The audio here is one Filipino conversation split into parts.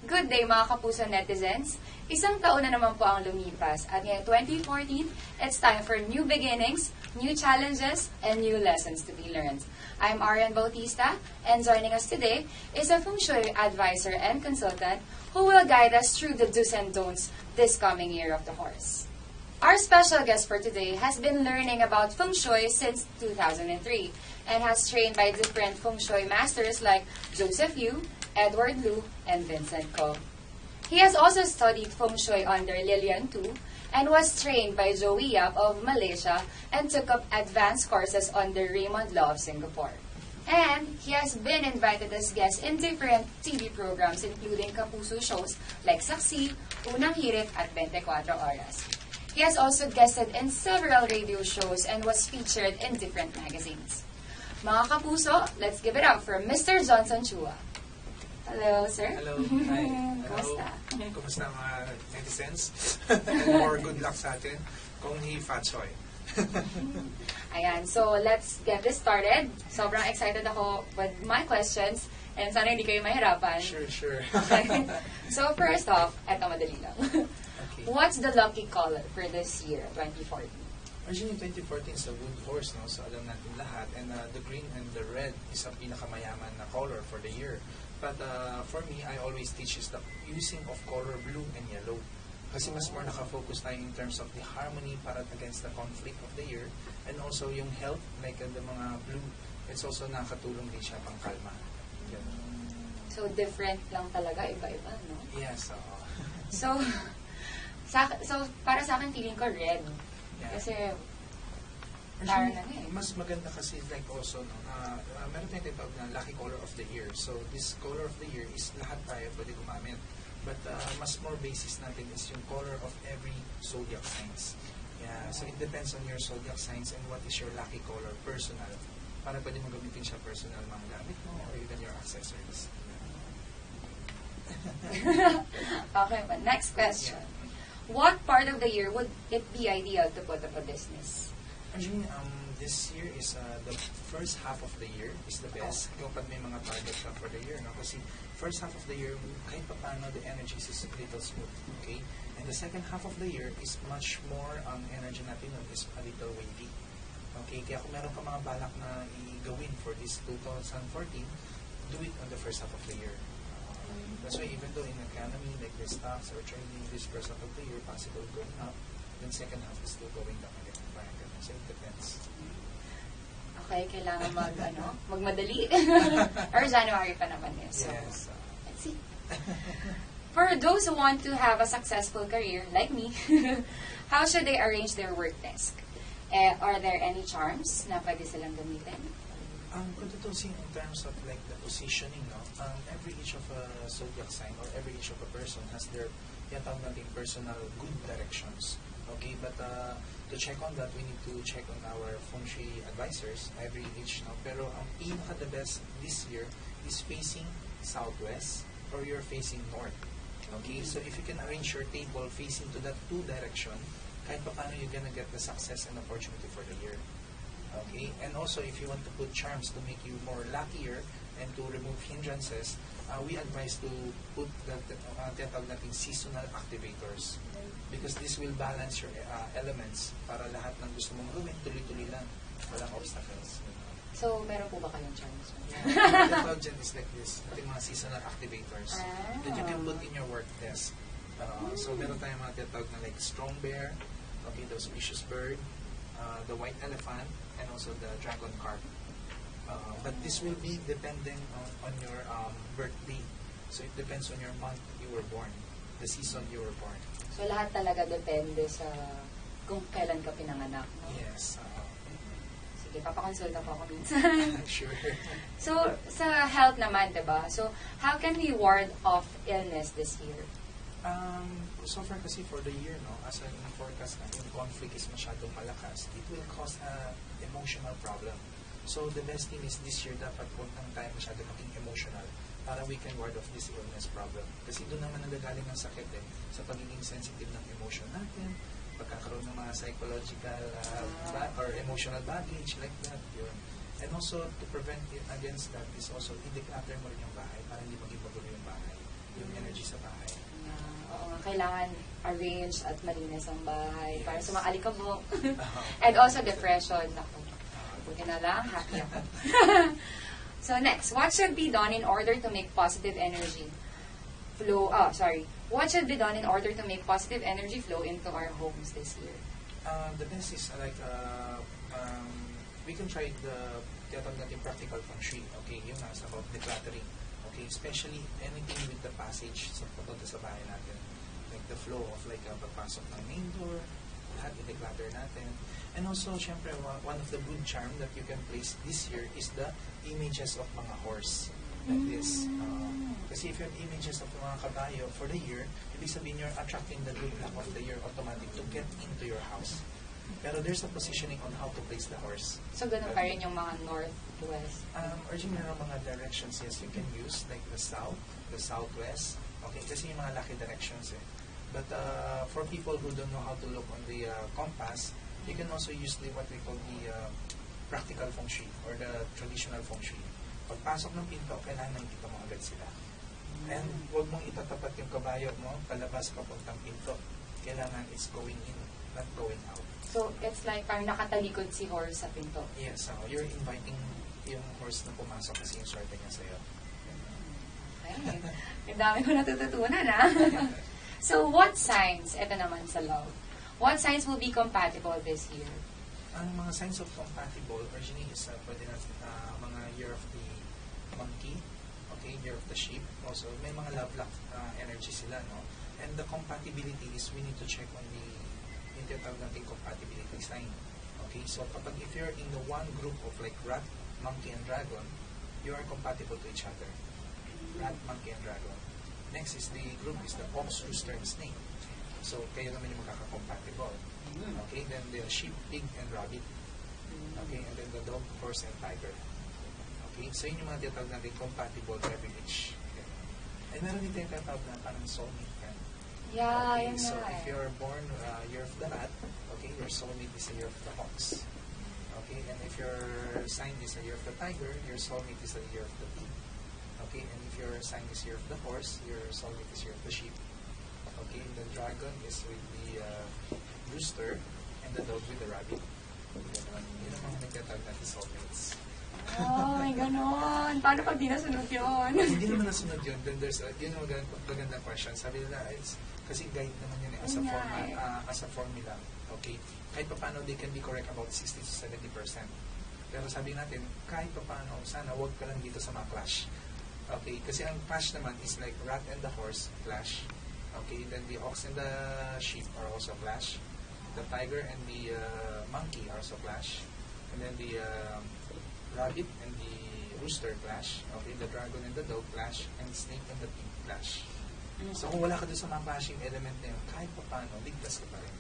Good day mga kapuso netizens! Isang taon na naman po ang lumipas at ngayon 2014, it's time for new beginnings, new challenges, and new lessons to be learned. I'm Arian Bautista, and joining us today is a Feng Shui advisor and consultant who will guide us through the do's and don'ts this coming year of the horse. Our special guest for today has been learning about Feng Shui since 2003 and has trained by different Feng Shui masters like Joseph Yu, Edward Lu, and Vincent Ko. He has also studied Feng Shui under Lilian Tu and was trained by Joey Yap of Malaysia and took up advanced courses under Raymond Law of Singapore. And he has been invited as guest in different TV programs including Kapuso shows like Saksi, Unang Hirit at 24 Oras. He has also guested in several radio shows and was featured in different magazines. Mga Kapuso, let's give it up for Mr. Johnson Chua. Hello, sir. Hello. Hi. Kumusta? Kumusta mga netizens? And more good luck sa atin kung hi Fat Soy. Ayan, so let's get this started. Sobrang excited ako with my questions and sana hindi kayo mahirapan. Sure. Okay. So first off, eto madali lang. Okay. What's the lucky color for this year, 2014? Originally, 2014 is a wood horse, no? So alam natin lahat. And the green and the red is ang pinakamayaman na color for the year. But for me, I always teach is the using of color blue and yellow. Kasi mas more nakafocus tayo in terms of the harmony para against the conflict of the year. And also yung health, like the mga blue, it's also nakatulong din siya pang kalma. So different lang talaga, iba-iba, no? Yes. So, para sa akin, feeling ko red. Yeah. Kasi, Actually, mas maganda kasi like also, no, meron tayong tinatawag na lucky color of the year. So, this color of the year is lahat tayo pwede gumamit. But mas more basis natin is yung color of every zodiac signs. Yeah, so it depends on your zodiac signs and what is your lucky color, personal. Para pwede mo gamitin siya personal mga gamit mo or even your accessories. Okay, but next question. What part of the year would it be ideal to put up a business? Actually, this year is the first half of the year is the best. Kapag may mga target ka for the year, no? Kasi first half of the year, kahit pa paano, the energy is a little smooth, okay? And the second half of the year is much more, energy natin nun is a little wavy. Okay, kaya kung meron ka mga balak na i-gawin for this 2014, do it on the first half of the year. That's why even though in economy, like the stocks or trading, this first half of the year, possible going up, then second half is still going down again. So it depends. Okay, kailangan magmadali. Or January pa naman yun. So, yes. Let's see. For those who want to have a successful career, like me, how should they arrange their work desk? Are there any charms na pwede silang gamitin? Kung tutusin in terms of like the positioning, no, every each of a zodiac sign or every each of a person has their tinatawag nating personal good directions. Okay, but to check on that, we need to check on our Feng Shui advisors every each, no? Pero ang pinaka the best this year is facing southwest or you're facing north. Okay, so if you can arrange your table facing to that two direction, kahit pa paano you're gonna get the success and opportunity for the year. Okay, and also if you want to put charms to make you more luckier and to remove hindrances, we advise to put the tinatawag natin seasonal activators because this will balance your elements para lahat ng gusto mong gawin tuloy-tuloy lang, walang obstacles. So, meron po ba kayong charms? The tinatawag dyan is like this, ating mga seasonal activators that you can put in your work desk. So, meron tayong mga tinatawag na like strong bear, okay, the auspicious bird, the white elephant, and also the dragon carp. But this will be depending on your birthday. So it depends on your month you were born, the season you were born. So lahat talaga depende sa kung kailan ka pinanganak. No? Yes. Sige, papakonsulta po ako minsan. Sure. So, sa health naman, diba? So, how can we ward off illness this year? So far kasi for the year, no, as an forecast na yung conflict is masyadong malakas, it will cause a emotional problem. So the best thing is this year dapat huwag nang tayo masyadong maging emotional para we can ward off this illness problem. Kasi doon naman nagagaling ng sakit sa pagiging sensitive ng emotion natin, pagkakaroon ng mga psychological or emotional baggage like that, yun. And also to prevent it against that is also i-declutter mo rin yung bahay para hindi maging magulo yung bahay. yung energy sa bahay. Oo nga, kailangan arrange at malinis ang bahay para Yes. sa mga alikabok. And also depression. Ako, buti na lang, happy ako. So next, what should be done in order to make positive energy flow, what should be done in order to make positive energy flow into our homes this year? The best is we can try the tinatawag natin practical feng shui. Okay, yung nasa about decluttering. Okay, especially anything with the passage sa papunta sa bahay natin. Like the flow of pagpasok ng main door, lahat i-declutter natin. And also, syempre, one of the good charm that you can place this year is the images of mga horse. Like this. Kasi if you have images of mga kabayo for the year, ibig sabihin you're attracting the good luck of the year automatic to get into your house. Pero there's a positioning on how to place the horse. So ganun pa rin yung mga northwest. Originally, mga directions, yes, you can use, like the south, the southwest. Okay, kasi yung mga lucky directions eh. But for people who don't know how to look on the compass, you can also use what we call the practical feng shui or the traditional feng shui. Pagpasok ng pinto, kailangan nakikita mo agad sila. And huwag mong itatapat yung kabayo mo palabas papuntang pinto. Kailangan it's going in, not going out. So it's like parang nakatalikod si horse sa pinto. Yes, you're inviting yung horse na pumasok kasi yung swerte niya sa'yo. Okay. Ang dami ko natututunan, ha? So what signs, ito naman sa love, what signs will be compatible this year? Ang mga signs of compatible originally is pwede na mga year of the monkey, okay, year of the sheep. Also, may mga love luck energy sila, no? And the compatibility is we need to check on the tinatawag natin compatibility sign. Okay, so kapag if you're in the one group of like rat, monkey, and dragon, you are compatible to each other. Rat, monkey, and dragon. Next is the group is the ox, rooster, and snake. So, kayo naman yung magkaka-compatible. Okay, then the sheep, pig, and rabbit. Okay, and then the dog, horse, and tiger. Okay, so yun yung mga tinatawag natin compatible to every age. Okay. And meron din tinatawag na parang soulmate friend. Yeah, Okay, yun so nga if you're born year of the rat, okay, your soulmate is a year of the ox. Okay, and if your sign is a year of the tiger, your soulmate is a year of the pig. Okay, and if your sign is year of the horse, your soulmate is year of the sheep. Okay, the dragon is with the rooster, and the dog with the rabbit. Yun ang mga nagtatag natin soulmates. Oh, may ganon. Paano pag di nasunod yun? Hindi naman nasunod yun. Then there's yun ang magandang question. Sabi nila, it's kasi guide naman yun as a as a formula. Okay? Kahit pa paano, they can be correct about 60 to 70%. Pero sabi natin, kahit pa paano, sana wag ka lang dito sa mga clash. Okay? Kasi ang clash naman is like rat and the horse clash. Okay? Then the ox and the sheep are also clash. The tiger and the monkey are also clash. And then the rabbit and the rooster clash. Okay, the dragon and the dog clash, and the snake and the pig clash. So kung wala ka doon sa mga clashing element na yun, kahit pa paano, ligtas ka pa rin.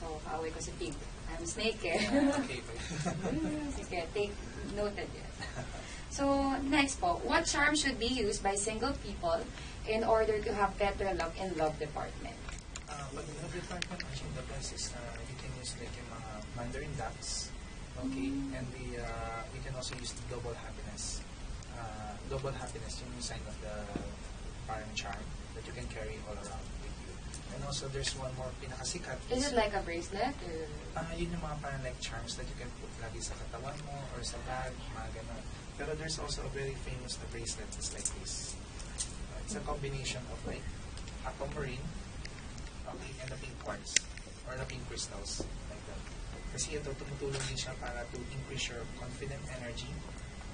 So, kaaway ko si pig. I'm snake eh. Okay. Sige, take noted yun. So, next po, what charm should be used by single people in order to have better luck in love department? Pag in love department, actually the best is you can use like yung mga mandarin ducks. Okay, and we can also use the double happiness. Double happiness, yung sign of the parang charm that you can carry all around with you. And also, there's one more pinakasikat. Is it like a bracelet? Or? Yun yung mga parang like charms that you can put lagi sa katawan mo or sa bag, mga ganun. Pero there's also a very famous na bracelet that's like this. It's a combination of like aquamarine, okay, and the pink quartz or the pink crystals. Kasi ito, tumutulong din siya para to increase your confident energy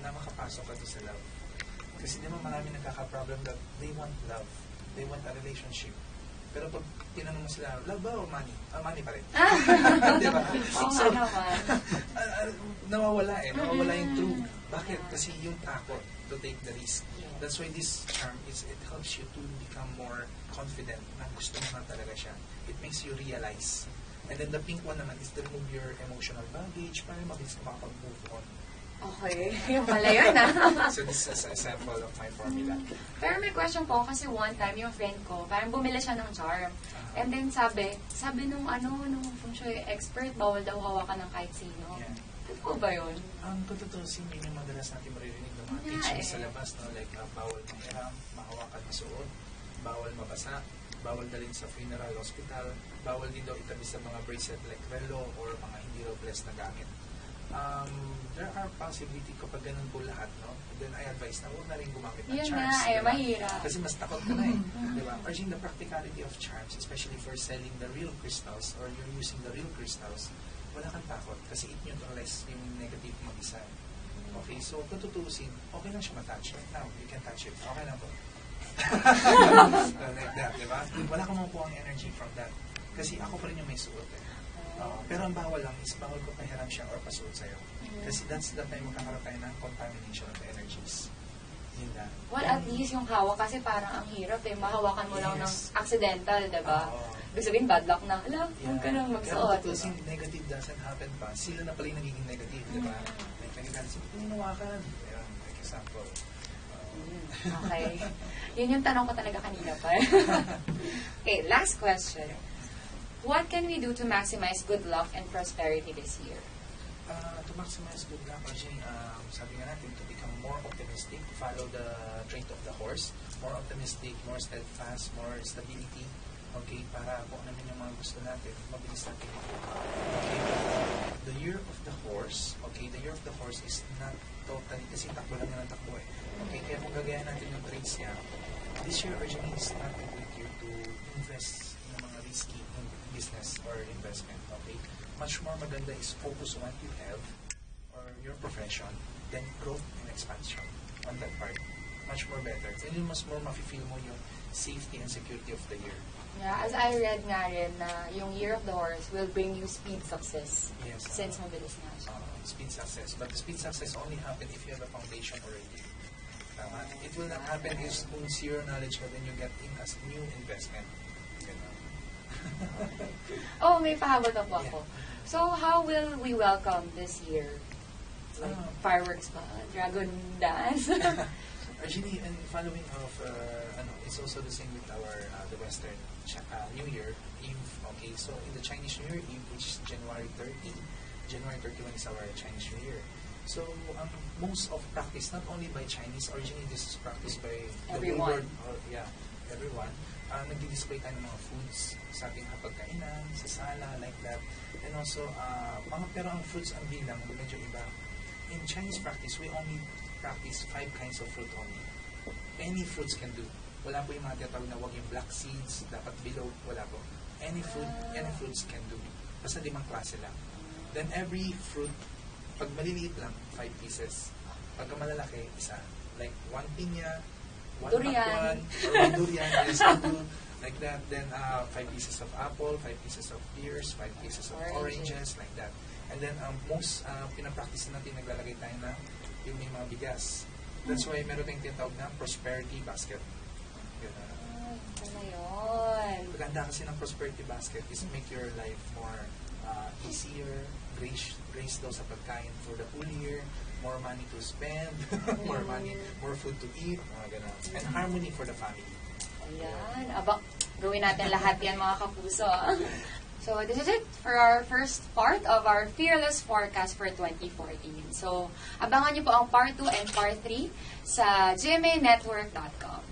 na makapasok ka sa love. Kasi di ba marami nagkaka-problem that they want love. They want a relationship. Pero pag tinanong mo sila, love ba o money? Money pa rin. Di ba? So, nawawala eh. Nawawala yung true. Bakit? Kasi yung takot to take the risk. That's why this charm it helps you to become more confident na gusto mo na talaga siya. It makes you realize. And then the pink one naman is to remove your emotional baggage para mabilis ka makapag-move on. Okay, yung pala yun ah. So this is a sample of my formula. Pero may question po kasi one time yung friend ko, parang bumili siya ng charm. And then sabi nung nung feng shui expert, bawal daw hawakan ng kahit sino. Yeah. Totoo ba yun? Kung tutusin, yun yung madalas natin maririnig ng mga Yeah, teachings eh. sa labas, no? Like, bawal manghiram, mahawakan masuot, bawal mabasa, bawal dalhin sa funeral hospital, bawal din daw itabi sa mga bracelet like relo or mga hindi raw blessed na gamit. There are possibility kapag ganun po lahat, no? Then I advise na huwag na rin gumamit ng Yun charms. na, ay diba? mahirap. Kasi mas takot ka na eh. Diba? Urging the practicality of charms, especially for selling the real crystals or you're using the real crystals, wala kang takot kasi it neutralize yung negative mag-isa. Okay, so kung tutuusin, okay lang siya matouch. Right now, you can touch it. Okay lang po. Like that, diba? Wala kang makukuha ang energy from that. Kasi ako pa rin yung may suot eh. Pero ang bawal lang is bawal ko pahiram siya or pasuot sa'yo. Kasi that's the time magkakaroon tayo ng contamination of energies. Yun na. Well, at least yung hawak kasi parang ang hirap eh. Mahawakan mo lang ng Yes. accidental, diba? Oo. Ibig sabihin, bad luck na. Hala, huwag ka nang magsuot. Kaya tutusin, negative doesn't happen pa. Sila na pala yung nagiging negative, di ba? Like, nagiging pinuwakan. Ayan, like example. Okay. Yun yung tanong ko talaga kanina pa. Okay, last question. What can we do to maximize good luck and prosperity this year? To maximize good luck, actually, sabi nga natin, to become more optimistic, follow the trait of the horse, more optimistic, more steadfast, more stability, okay, para kung ano man yung mga gusto natin, mabilis natin makuha. Okay, the year of the horse, okay, the year of the horse is not totally, kasi takbo lang yan ang takbo eh. Okay, kaya kung gagayan natin yung traits niya, this year originally is not a good year to invest in mga risky business or investment, okay? Much more maganda is focus on what you have or your profession, then growth and expansion on that part. Much more better. And yun mas more mafe-feel mo yung safety and security of the year. Yeah, as I read nga rin na yung Year of the Horse will bring you speed success. Yes. Since mabilis nga siya. Speed success. But the speed success only happen if you have a foundation already. Tama. It will not happen if kung zero knowledge ka, then you get in as new investment. Oh, may pahabol na po ako. So, how will we welcome this year? Like, fireworks pa? Dragon dance? Actually, and following of, it's also the same with our, the Western New Year Eve. Okay, so in the Chinese New Year Eve, which is January 30, January 31 is our Chinese New Year. So, most of practice, not only by Chinese, originally this is practiced by Everyone. the whole world, everyone. Nag-display tayo ng mga foods sa ating hapagkainan, sa sala, like that. And also, pero ang fruits ang bilang, medyo iba. In Chinese practice, we only practice 5 kinds of fruit only. Any fruits can do. Wala po yung mga tinatawag na wag yung black seeds, dapat bilog, wala po. Any fruits can do. Basta 5 klase lang. Then every fruit, pag maliliit lang, 5 pieces. Pagka malalaki, isa. Like 1 pinya, 1 Durian. pakwan, or 1 durian, yes, can do. Like that. Then 5 pieces of apple, 5 pieces of pears, 5 pieces of oranges, like that. And then most pinapractice natin, naglalagay tayo na yung may mga bigas. That's why meron tayong tinatawag na prosperity basket. Ano yun? Maganda kasi ng prosperity basket is make your life more easier, grace daw sa pagkain for the whole year, more money to spend, more food to eat, mga ganun. And harmony for the family. Ayan. Aba, gawin natin lahat yan mga kapuso. So, this is it for our first part of our Fearless Forecast for 2014. So, abangan niyo po ang part 2 and part 3 sa gmanetwork.com.